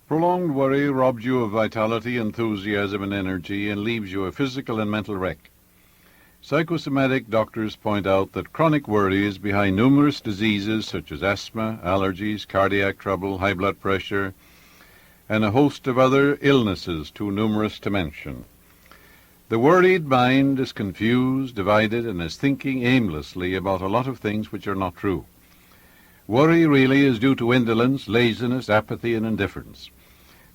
Prolonged worry robs you of vitality, enthusiasm, and energy and leaves you a physical and mental wreck. Psychosomatic doctors point out that chronic worry is behind numerous diseases such as asthma, allergies, cardiac trouble, high blood pressure, and a host of other illnesses too numerous to mention. The worried mind is confused, divided, and is thinking aimlessly about a lot of things which are not true. Worry really is due to indolence, laziness, apathy, and indifference.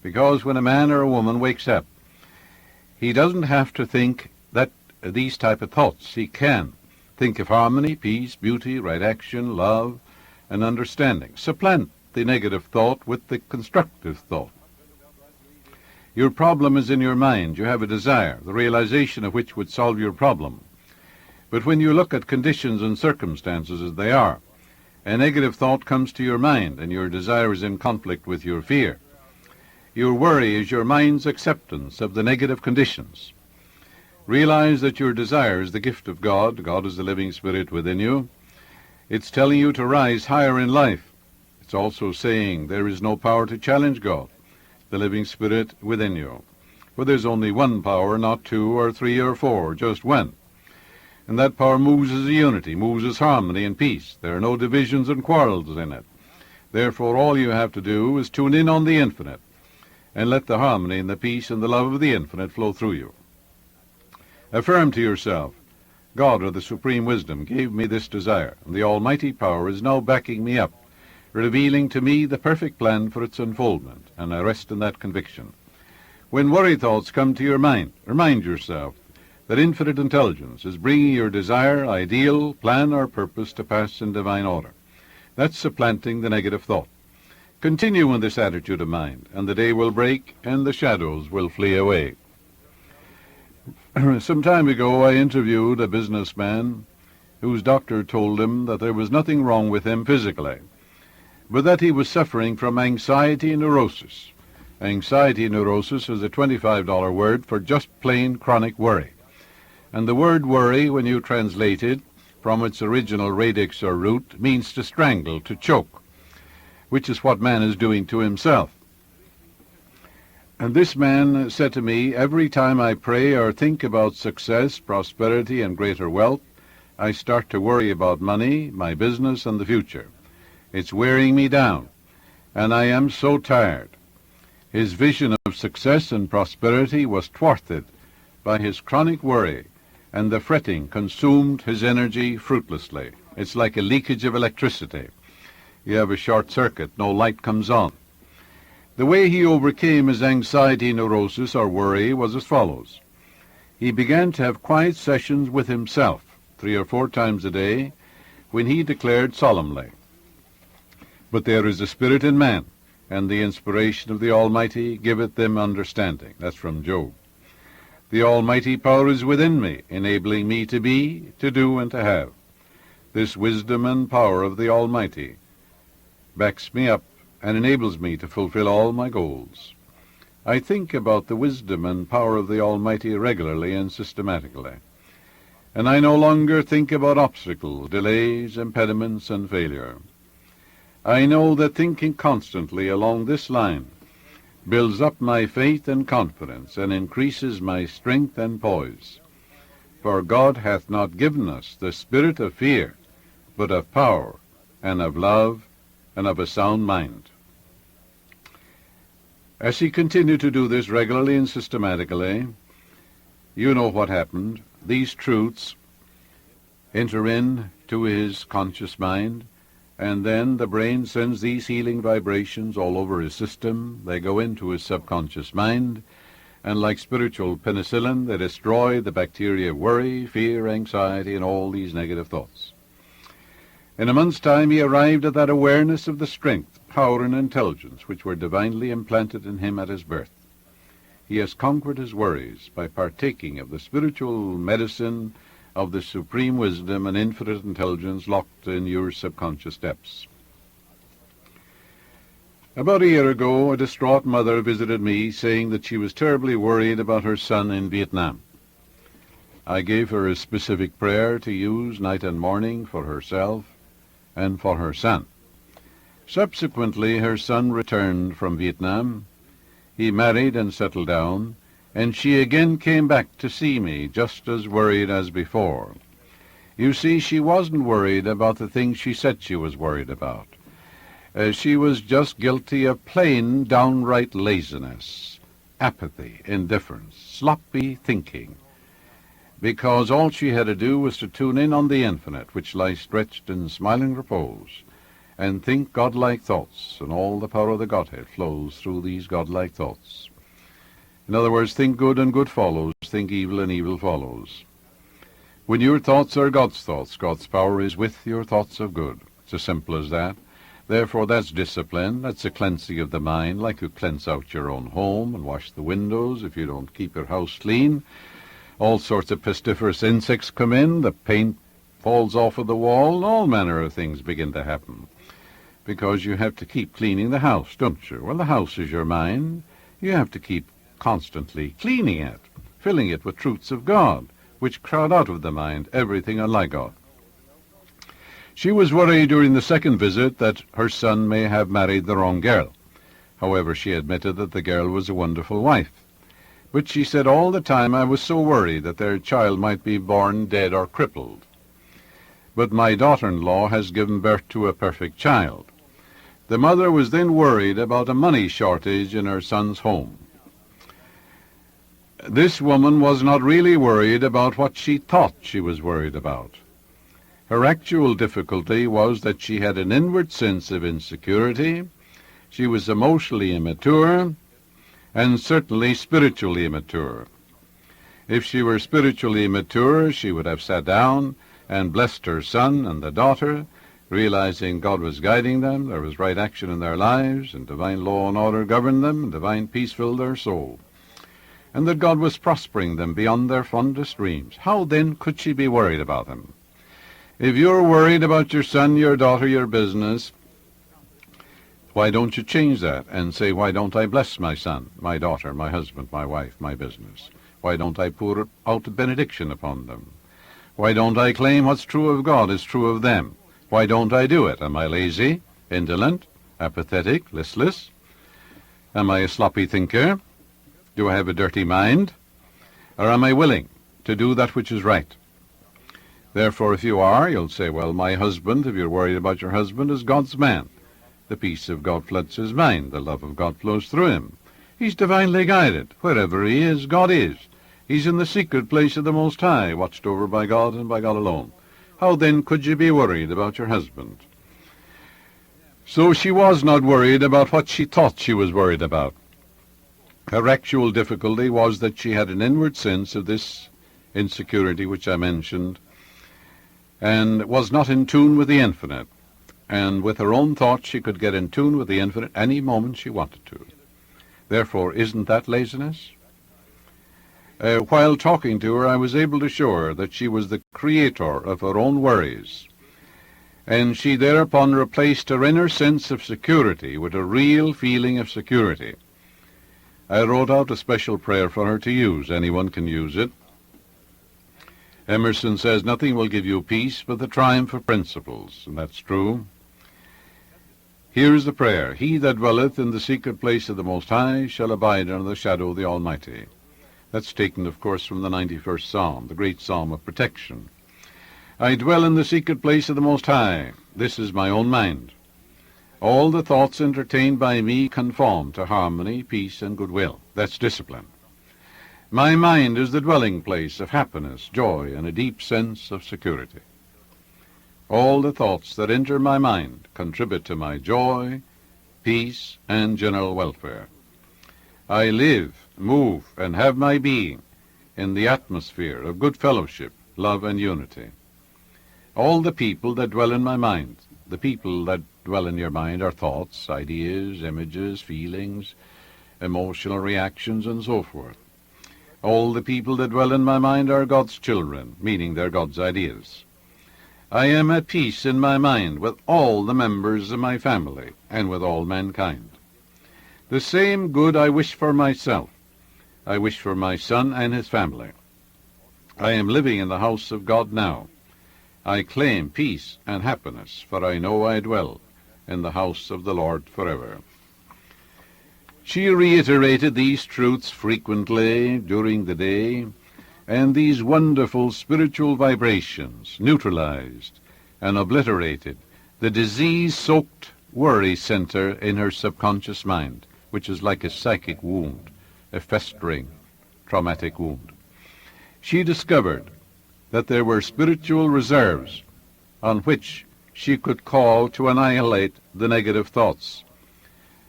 Because when a man or a woman wakes up, he doesn't have to think these type of thoughts. He can think of harmony, peace, beauty, right action, love, and understanding. Supplant the negative thought with the constructive thought. Your problem is in your mind. You have a desire, the realization of which would solve your problem. But when you look at conditions and circumstances as they are, a negative thought comes to your mind, and your desire is in conflict with your fear. Your worry is your mind's acceptance of the negative conditions. Realize that your desire is the gift of God. God is the living spirit within you. It's telling you to rise higher in life. It's also saying there is no power to challenge God, the living spirit within you. For there's only one power, not two or three or four, just one. And that power moves as a unity, moves as harmony and peace. There are no divisions and quarrels in it. Therefore, all you have to do is tune in on the infinite and let the harmony and the peace and the love of the infinite flow through you. Affirm to yourself, God, or the supreme wisdom, gave me this desire, and the almighty power is now backing me up, revealing to me the perfect plan for its unfoldment, and I rest in that conviction. When worry thoughts come to your mind, remind yourself that infinite intelligence is bringing your desire, ideal, plan, or purpose to pass in divine order. That's supplanting the negative thought. Continue in this attitude of mind, and the day will break, and the shadows will flee away. Some time ago, I interviewed a businessman whose doctor told him that there was nothing wrong with him physically, but that he was suffering from anxiety neurosis. Anxiety neurosis is a $25 word for just plain chronic worry. And the word worry, when you translate it from its original radix or root, means to strangle, to choke, which is what man is doing to himself. And this man said to me, every time I pray or think about success, prosperity, and greater wealth, I start to worry about money, my business, and the future. It's wearing me down, and I am so tired. His vision of success and prosperity was thwarted by his chronic worry, and the fretting consumed his energy fruitlessly. It's like a leakage of electricity. You have a short circuit, no light comes on. The way he overcame his anxiety neurosis or worry was as follows. He began to have quiet sessions with himself 3 or 4 times a day, when he declared solemnly, "But there is a spirit in man, and the inspiration of the Almighty giveth them understanding." That's from Job. The almighty power is within me, enabling me to be, to do, and to have. This wisdom and power of the Almighty backs me up and enables me to fulfill all my goals. I think about the wisdom and power of the Almighty regularly and systematically. And I no longer think about obstacles, delays, impediments, and failure. I know that thinking constantly along this line builds up my faith and confidence, and increases my strength and poise. For God hath not given us the spirit of fear, but of power, and of love, and of a sound mind. As he continued to do this regularly and systematically, you know what happened. These truths enter into his conscious mind, and then the brain sends these healing vibrations all over his system. They go into his subconscious mind, and like spiritual penicillin, they destroy the bacteria of worry, fear, anxiety, and all these negative thoughts. In a month's time, he arrived at that awareness of the strength, power, and intelligence which were divinely implanted in him at his birth. He has conquered his worries by partaking of the spiritual medicine of the supreme wisdom and infinite intelligence locked in your subconscious depths. About a year ago, a distraught mother visited me, saying that she was terribly worried about her son in Vietnam. I gave her a specific prayer to use night and morning for herself and for her son. Subsequently, her son returned from Vietnam, He married and settled down, and she again came back to see me, just as worried as before. You see, she wasn't worried about the things she said she was worried about. She was just guilty of plain, downright laziness, apathy, indifference, sloppy thinking, because all she had to do was to tune in on the infinite, which lies stretched in smiling repose, and think godlike thoughts, and all the power of the Godhead flows through these godlike thoughts. In other words, think good and good follows, think evil and evil follows. When your thoughts are God's thoughts, God's power is with your thoughts of good. It's as simple as that. Therefore, that's discipline. That's a cleansing of the mind, like you cleanse out your own home and wash the windows if you don't keep your house clean. All sorts of pestiferous insects come in, the paint falls off of the wall, and all manner of things begin to happen. Because you have to keep cleaning the house, don't you? Well, the house is your mind. You have to keep constantly cleaning it, filling it with truths of God, which crowd out of the mind everything unlike God. She was worried during the second visit that her son may have married the wrong girl. However, she admitted that the girl was a wonderful wife. But she said all the time, I was so worried that their child might be born dead or crippled. But my daughter-in-law has given birth to a perfect child. The mother was then worried about a money shortage in her son's home. This woman was not really worried about what she thought she was worried about. Her actual difficulty was that she had an inward sense of insecurity, she was emotionally immature, and certainly spiritually immature. If she were spiritually immature, she would have sat down and blessed her son and the daughter, realizing God was guiding them, there was right action in their lives, and divine law and order governed them, and divine peace filled their soul, and that God was prospering them beyond their fondest dreams. How then could she be worried about them? If you're worried about your son, your daughter, your business, why don't you change that and say, why don't I bless my son, my daughter, my husband, my wife, my business? Why don't I pour out a benediction upon them? Why don't I claim what's true of God is true of them? Why don't I do it? Am I lazy, indolent, apathetic, listless? Am I a sloppy thinker? Do I have a dirty mind? Or am I willing to do that which is right? Therefore, if you are, you'll say, well, my husband, if you're worried about your husband, is God's man. The peace of God floods his mind. The love of God flows through him. He's divinely guided. Wherever he is, God is. He's in the secret place of the Most High, watched over by God and by God alone. How then could you be worried about your husband? So she was not worried about what she thought she was worried about. Her actual difficulty was that she had an inward sense of this insecurity which I mentioned, and was not in tune with the infinite. And with her own thoughts she could get in tune with the infinite any moment she wanted to. Therefore, isn't that laziness? While talking to her, I was able to show her that she was the creator of her own worries, and she thereupon replaced her inner sense of security with a real feeling of security. I wrote out a special prayer for her to use. Anyone can use it. Emerson says, nothing will give you peace but the triumph of principles, and that's true. Here is the prayer. He that dwelleth in the secret place of the Most High shall abide under the shadow of the Almighty. That's taken, of course, from the 91st Psalm, the great psalm of protection. I dwell in the secret place of the Most High. This is my own mind. All the thoughts entertained by me conform to harmony, peace, and goodwill. That's discipline. My mind is the dwelling place of happiness, joy, and a deep sense of security. All the thoughts that enter my mind contribute to my joy, peace, and general welfare. I live, move, and have my being in the atmosphere of good fellowship, love, and unity. All the people that dwell in my mind, the people that dwell in your mind are thoughts, ideas, images, feelings, emotional reactions, and so forth. All the people that dwell in my mind are God's children, meaning they're God's ideas. I am at peace in my mind with all the members of my family and with all mankind. The same good I wish for myself, I wish for my son and his family. I am living in the house of God now. I claim peace and happiness, for I know I dwell in the house of the Lord forever. She reiterated these truths frequently during the day, and these wonderful spiritual vibrations neutralized and obliterated the disease-soaked worry center in her subconscious mind, which is like a psychic wound, a festering traumatic wound. She discovered that there were spiritual reserves on which she could call to annihilate the negative thoughts.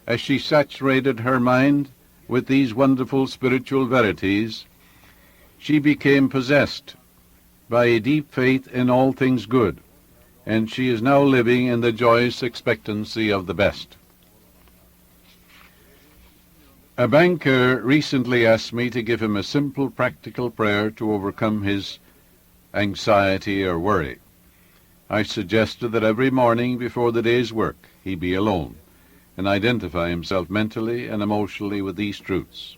As she saturated her mind with these wonderful spiritual verities, she became possessed by a deep faith in all things good, and she is now living in the joyous expectancy of the best. A banker recently asked me to give him a simple practical prayer to overcome his anxiety or worry. I suggested that every morning before the day's work he be alone and identify himself mentally and emotionally with these truths.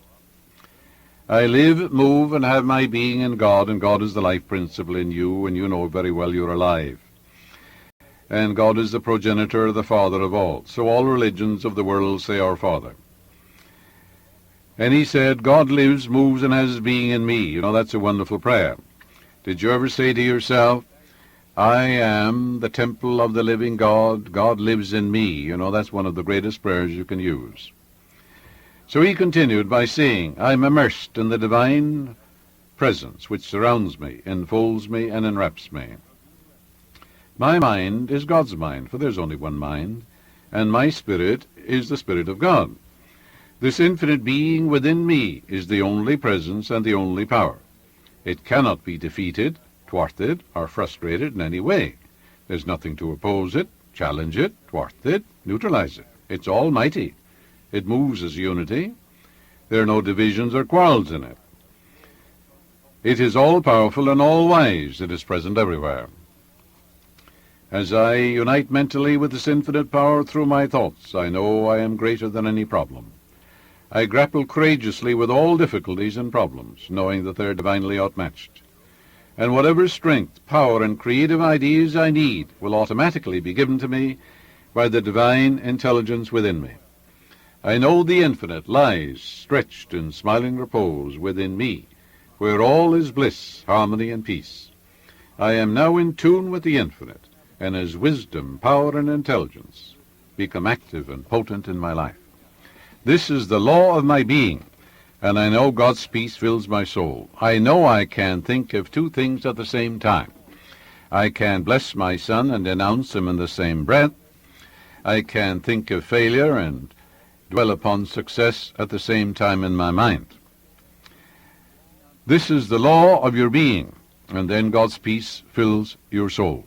I live, move, and have my being in God, and God is the life principle in you, and you know very well you're alive. And God is the progenitor, the Father of all. So all religions of the world say our Father. And he said, God lives, moves, and has his being in me. You know, that's a wonderful prayer. Did you ever say to yourself, I am the temple of the living God. God lives in me. You know, that's one of the greatest prayers you can use. So he continued by saying, I'm immersed in the divine presence which surrounds me, enfolds me, and enwraps me. My mind is God's mind, for there's only one mind, and my spirit is the Spirit of God. This infinite being within me is the only presence and the only power. It cannot be defeated, thwarted, or frustrated in any way. There's nothing to oppose it, challenge it, thwart it, neutralize it. It's almighty. It moves as unity. There are no divisions or quarrels in it. It is all-powerful and all-wise. It is present everywhere. As I unite mentally with this infinite power through my thoughts, I know I am greater than any problem. I grapple courageously with all difficulties and problems, knowing that they're divinely outmatched. And whatever strength, power, and creative ideas I need will automatically be given to me by the divine intelligence within me. I know the infinite lies stretched in smiling repose within me, where all is bliss, harmony, and peace. I am now in tune with the infinite, and as wisdom, power, and intelligence become active and potent in my life. This is the law of my being, and I know God's peace fills my soul. I know I can think of two things at the same time. I can bless my son and denounce him in the same breath. I can think of failure and dwell upon success at the same time in my mind. This is the law of your being, and then God's peace fills your soul.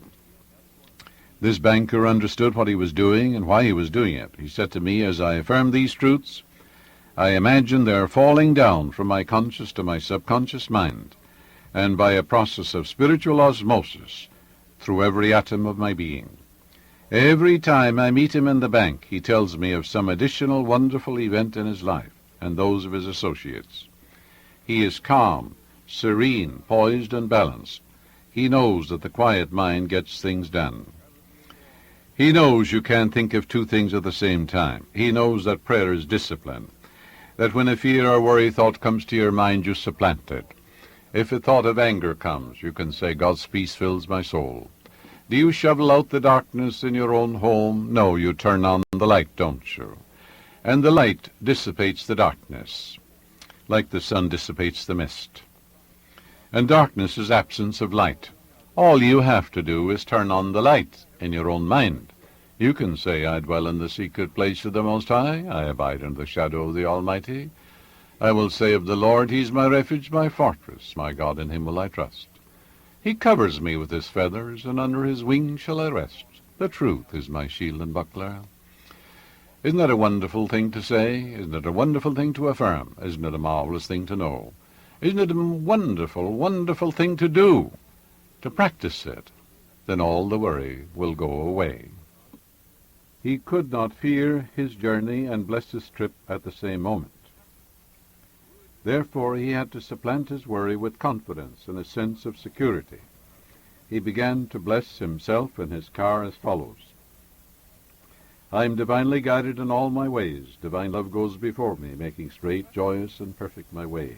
This banker understood what he was doing and why he was doing it. He said to me, as I affirmed these truths, I imagine they are falling down from my conscious to my subconscious mind, and by a process of spiritual osmosis through every atom of my being. Every time I meet him in the bank, he tells me of some additional wonderful event in his life and those of his associates. He is calm, serene, poised, and balanced. He knows that the quiet mind gets things done. He knows you can't think of two things at the same time. He knows that prayer is discipline, that when a fear or worry thought comes to your mind, you supplant it. If a thought of anger comes, you can say, God's peace fills my soul. Do you shovel out the darkness in your own home? No, you turn on the light, don't you? And the light dissipates the darkness, like the sun dissipates the mist. And darkness is absence of light. All you have to do is turn on the light in your own mind. You can say, I dwell in the secret place of the Most High. I abide in the shadow of the Almighty. I will say of the Lord, He's my refuge, my fortress. My God, in Him will I trust. He covers me with His feathers, and under His wings shall I rest. The truth is my shield and buckler. Isn't that a wonderful thing to say? Isn't it a wonderful thing to affirm? Isn't it a marvelous thing to know? Isn't it a wonderful, wonderful thing to do? To practice it, then all the worry will go away. He could not fear his journey and bless his trip at the same moment. Therefore he had to supplant his worry with confidence and a sense of security. He began to bless himself and his car as follows. I am divinely guided in all my ways. Divine love goes before me, making straight, joyous, and perfect my way.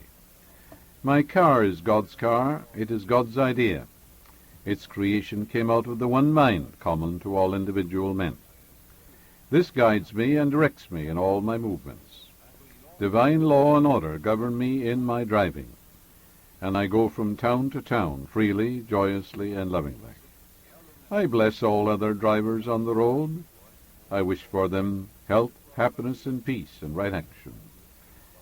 My car is God's car. It is God's idea. Its creation came out of the one mind, common to all individual men. This guides me and directs me in all my movements. Divine law and order govern me in my driving, and I go from town to town, freely, joyously, and lovingly. I bless all other drivers on the road. I wish for them health, happiness, and peace, and right action.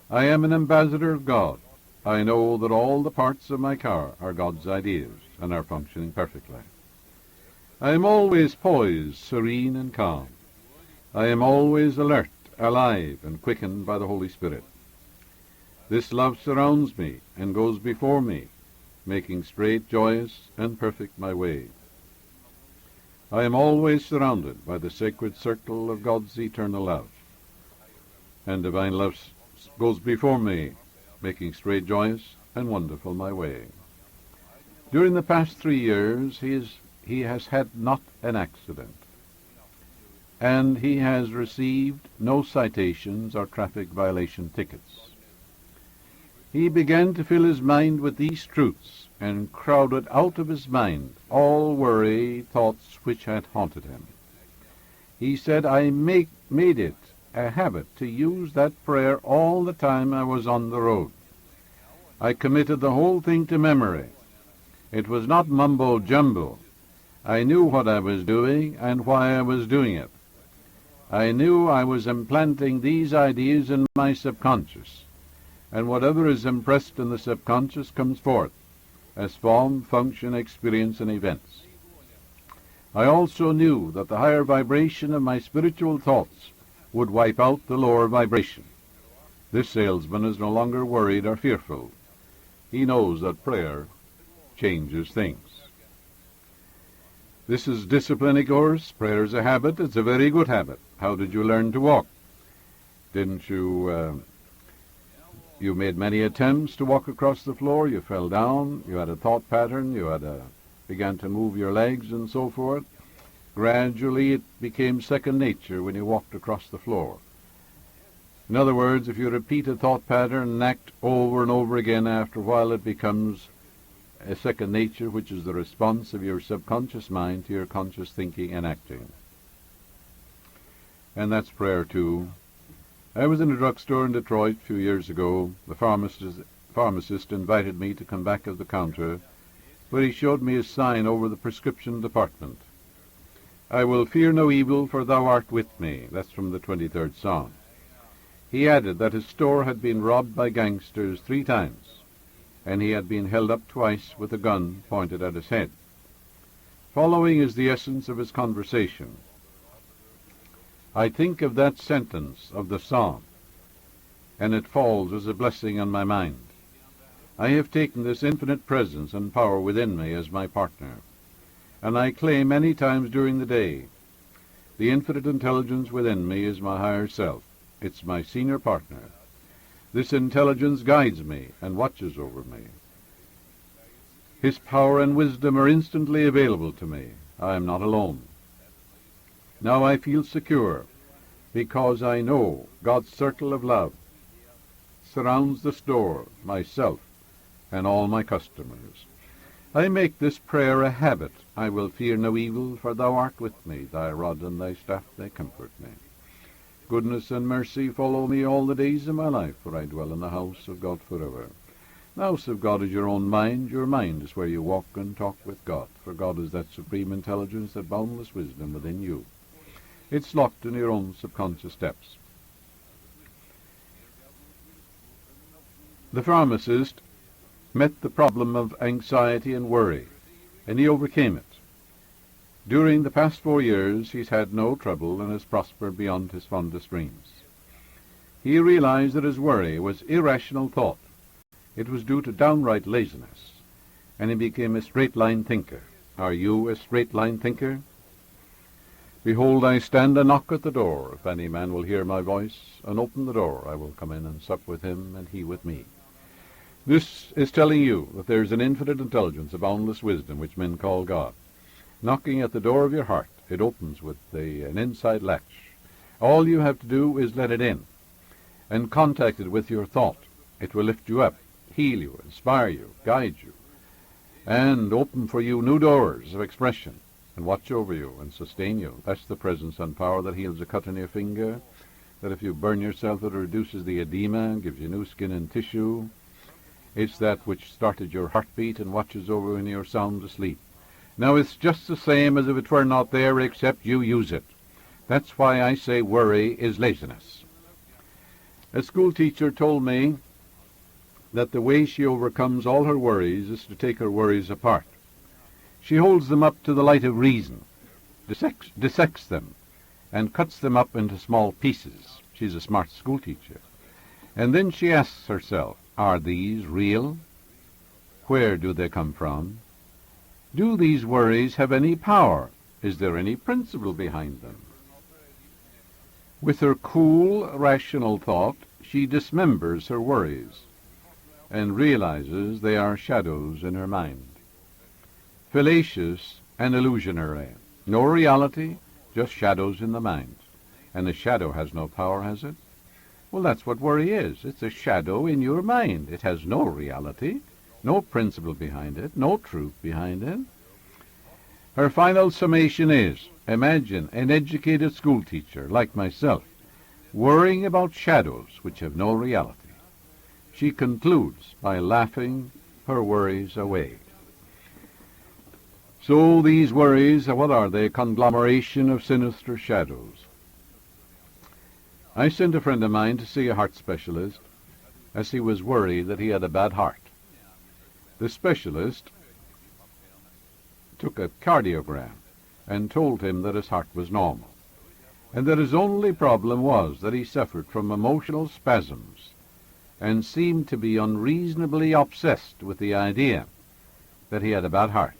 I am an ambassador of God. I know that all the parts of my car are God's ideas and are functioning perfectly. I am always poised, serene, and calm. I am always alert, alive, and quickened by the Holy Spirit. This love surrounds me and goes before me, making straight, joyous, and perfect my way. I am always surrounded by the sacred circle of God's eternal love, and divine love goes before me, making straight, joyous, and wonderful my way. During the past 3 years, he has had not an accident, and he has received no citations or traffic violation tickets. He began to fill his mind with these truths and crowded out of his mind all worry thoughts which had haunted him. He said, I made it a habit to use that prayer all the time I was on the road. I committed the whole thing to memory. It was not mumbo-jumbo. I knew what I was doing and why I was doing it. I knew I was implanting these ideas in my subconscious, and whatever is impressed in the subconscious comes forth as form, function, experience, and events. I also knew that the higher vibration of my spiritual thoughts would wipe out the lower vibration. This salesman is no longer worried or fearful. He knows that prayer changes things. This is discipline, of course. Prayer is a habit. It's a very good habit. How did you learn to walk? Didn't you... You made many attempts to walk across the floor. You fell down. You had a thought pattern. You began to move your legs and so forth. Gradually, it became second nature when you walked across the floor. In other words, if you repeat a thought pattern and act over and over again, after a while it becomes a second nature, which is the response of your subconscious mind to your conscious thinking and acting. And that's prayer too. I was in a drugstore in Detroit a few years ago. The pharmacist invited me to come back at the counter, where he showed me a sign over the prescription department. I will fear no evil, for thou art with me. That's from the 23rd Psalm. He added that his store had been robbed by gangsters 3 times, and he had been held up twice with a gun pointed at his head. Following is the essence of his conversation. I think of that sentence of the psalm, and it falls as a blessing on my mind. I have taken this infinite presence and power within me as my partner, and I claim many times during the day, the infinite intelligence within me is my higher self. It's my senior partner. This intelligence guides me and watches over me. His power and wisdom are instantly available to me. I am not alone. Now I feel secure, because I know God's circle of love surrounds the store, myself, and all my customers. I make this prayer a habit. I will fear no evil, for thou art with me. Thy rod and thy staff, they comfort me. Goodness and mercy follow me all the days of my life, for I dwell in the house of God forever. The house of God is your own mind. Your mind is where you walk and talk with God, for God is that supreme intelligence, that boundless wisdom within you. It's locked in your own subconscious depths. The pharmacist met the problem of anxiety and worry, and he overcame it. During the past 4 years, he's had no trouble and has prospered beyond his fondest dreams. He realized that his worry was irrational thought. It was due to downright laziness, and he became a straight-line thinker. Are you a straight-line thinker? Behold, I stand and knock at the door. If any man will hear my voice and open the door, I will come in and sup with him, and he with me. This is telling you that there is an infinite intelligence, a boundless wisdom, which men call God, knocking at the door of your heart. It opens with an inside latch, All you have to do is let it in and contact it with your thought. It will lift you up, heal you, inspire you, guide you, and open for you new doors of expression, and watch over you and sustain you. That's the presence and power that heals a cut on your finger, that if you burn yourself, it reduces the edema, gives you new skin and tissue. It's that which started your heartbeat and watches over when you're sound asleep. Now, it's just the same as if it were not there, except you use it. That's why I say worry is laziness. A school teacher told me that the way she overcomes all her worries is to take her worries apart. She holds them up to the light of reason, dissects them, and cuts them up into small pieces. She's a smart school teacher. And then she asks herself, are these real? Where do they come from? Do these worries have any power? Is there any principle behind them? With her cool, rational thought, she dismembers her worries and realizes they are shadows in her mind. Fallacious and illusionary. No reality, just shadows in the mind. And the shadow has no power, has it? Well, that's what worry is. It's a shadow in your mind. It has no reality, no principle behind it, no truth behind it. Her final summation is, imagine an educated school teacher like myself worrying about shadows which have no reality. She concludes by laughing her worries away. So these worries, what are they? Conglomeration of sinister shadows. I sent a friend of mine to see a heart specialist as he was worried that he had a bad heart. The specialist took a cardiogram and told him that his heart was normal, and that his only problem was that he suffered from emotional spasms and seemed to be unreasonably obsessed with the idea that he had a bad heart.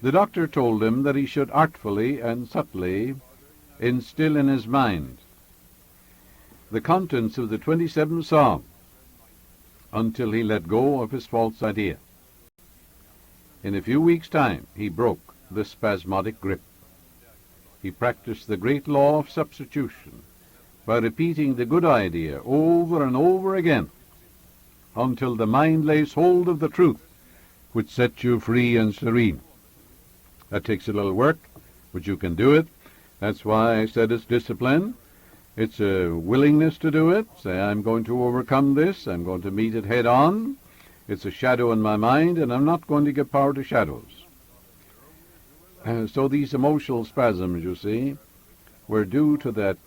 The doctor told him that he should artfully and subtly instill in his mind the contents of the 27th Psalm until he let go of his false idea. In a few weeks' time, he broke the spasmodic grip. He practiced the great law of substitution by repeating the good idea over and over again until the mind lays hold of the truth which sets you free and serene. That takes a little work, but you can do it. That's why I said it's discipline. It's a willingness to do it. Say, I'm going to overcome this. I'm going to meet it head on. It's a shadow in my mind, and I'm not going to give power to shadows. So these emotional spasms, you see, were due to that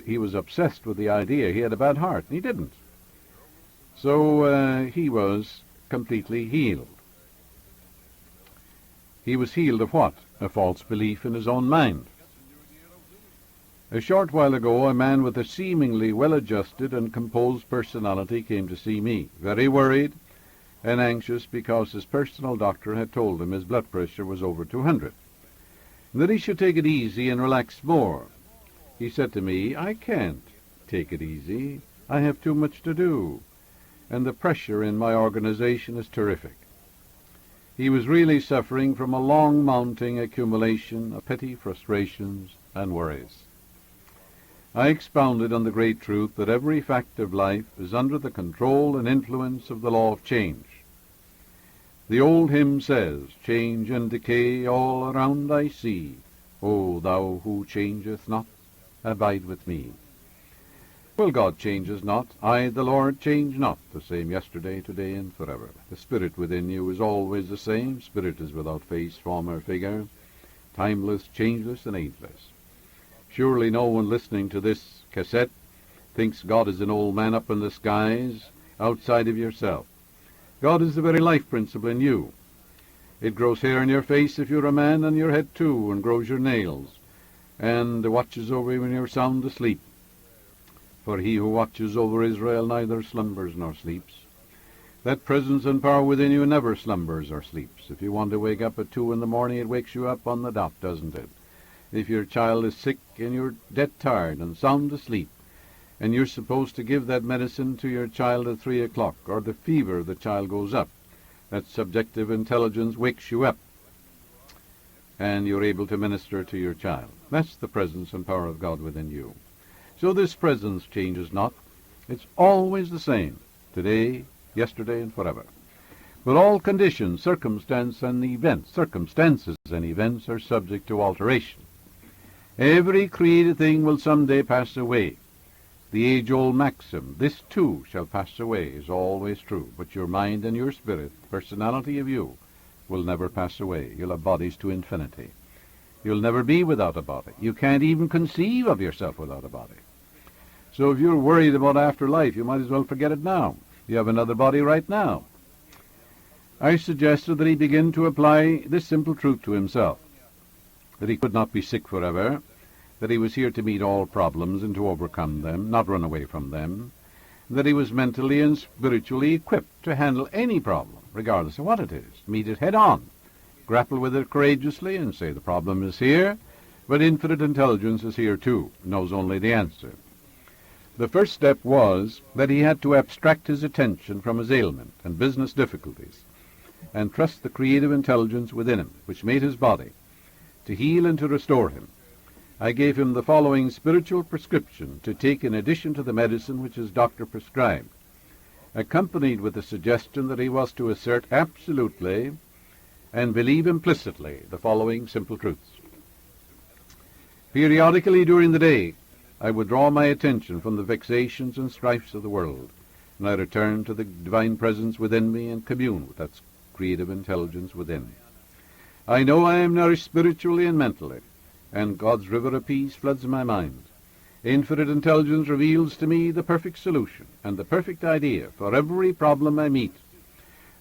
he was obsessed with the idea he had a bad heart, and he didn't. So he was completely healed. He was healed of what? A false belief in his own mind. A short while ago, a man with a seemingly well-adjusted and composed personality came to see me, very worried and anxious because his personal doctor had told him his blood pressure was over 200, and that he should take it easy and relax more. He said to me, I can't take it easy. I have too much to do, and the pressure in my organization is terrific. He was really suffering from a long-mounting accumulation of petty frustrations and worries. I expounded on the great truth that every fact of life is under the control and influence of the law of change. The old hymn says, change and decay all around I see. O thou who changeth not, abide with me. Well, God changes not. I, the Lord, change not, the same yesterday, today, and forever. The Spirit within you is always the same. Spirit is without face, form, or figure, timeless, changeless, and ageless. Surely no one listening to this cassette thinks God is an old man up in the skies outside of yourself. God is the very life principle in you. It grows hair on your face if you're a man, and your head too, and grows your nails, and watches over you when you're sound asleep. For he who watches over Israel neither slumbers nor sleeps. That presence and power within you never slumbers or sleeps. If you want to wake up at 2 in the morning, it wakes you up on the dot, doesn't it? If your child is sick and you're dead tired and sound asleep, and you're supposed to give that medicine to your child at 3 o'clock, or the fever the child goes up, that subjective intelligence wakes you up, and you're able to minister to your child. That's the presence and power of God within you. So this presence changes not. It's always the same, today, yesterday, and forever. But all conditions, circumstances and events are subject to alteration. Every created thing will someday pass away. The age-old maxim, this too shall pass away, is always true. But your mind and your spirit, personality of you, will never pass away. You'll have bodies to infinity. You'll never be without a body. You can't even conceive of yourself without a body. So if you're worried about afterlife, you might as well forget it now. You have another body right now. I suggested that he begin to apply this simple truth to himself, that he could not be sick forever, that he was here to meet all problems and to overcome them, not run away from them, that he was mentally and spiritually equipped to handle any problem, regardless of what it is, meet it head on, grapple with it courageously and say the problem is here, but infinite intelligence is here too, knows only the answer. The first step was that he had to abstract his attention from his ailment and business difficulties and trust the creative intelligence within him, which made his body, to heal and to restore him. I gave him the following spiritual prescription to take in addition to the medicine which his doctor prescribed, accompanied with the suggestion that he was to assert absolutely and believe implicitly the following simple truths. Periodically during the day, I would draw my attention from the vexations and strifes of the world, and I return to the divine presence within me and commune with that creative intelligence within. I know I am nourished spiritually and mentally, and God's river of peace floods my mind. Infinite intelligence reveals to me the perfect solution and the perfect idea for every problem I meet.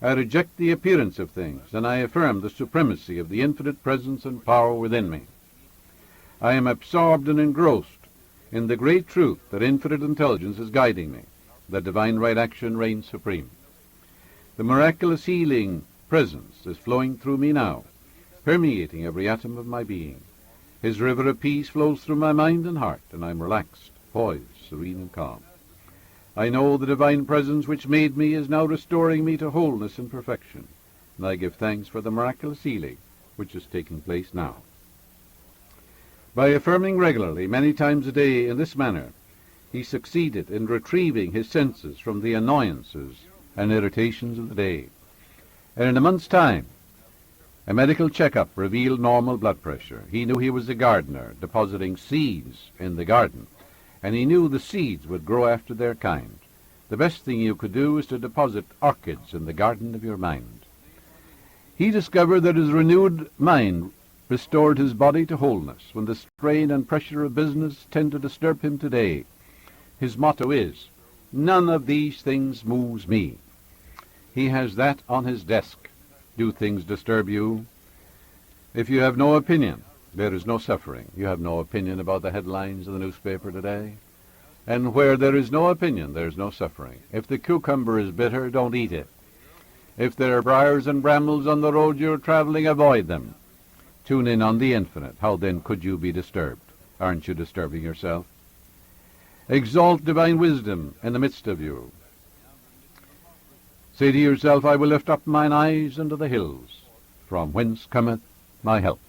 I reject the appearance of things, and I affirm the supremacy of the infinite presence and power within me. I am absorbed and engrossed in the great truth that infinite intelligence is guiding me, that divine right action reigns supreme. The miraculous healing presence is flowing through me now, permeating every atom of my being. His river of peace flows through my mind and heart, and I am relaxed, poised, serene, and calm. I know the divine presence which made me is now restoring me to wholeness and perfection, and I give thanks for the miraculous healing which is taking place now. By affirming regularly, many times a day in this manner, he succeeded in retrieving his senses from the annoyances and irritations of the day. And in a month's time, a medical checkup revealed normal blood pressure. He knew he was a gardener, depositing seeds in the garden, and he knew the seeds would grow after their kind. The best thing you could do is to deposit orchids in the garden of your mind. He discovered that his renewed mind restored his body to wholeness. When the strain and pressure of business tend to disturb him today, his motto is, "None of these things moves me." He has that on his desk. Do things disturb you? If you have no opinion, there is no suffering. You have no opinion about the headlines of the newspaper today. And where there is no opinion, there is no suffering. If the cucumber is bitter, don't eat it. If there are briars and brambles on the road you're traveling, avoid them. Tune in on the infinite. How then could you be disturbed? Aren't you disturbing yourself? Exalt divine wisdom in the midst of you. Say to yourself, I will lift up mine eyes unto the hills, from whence cometh my help.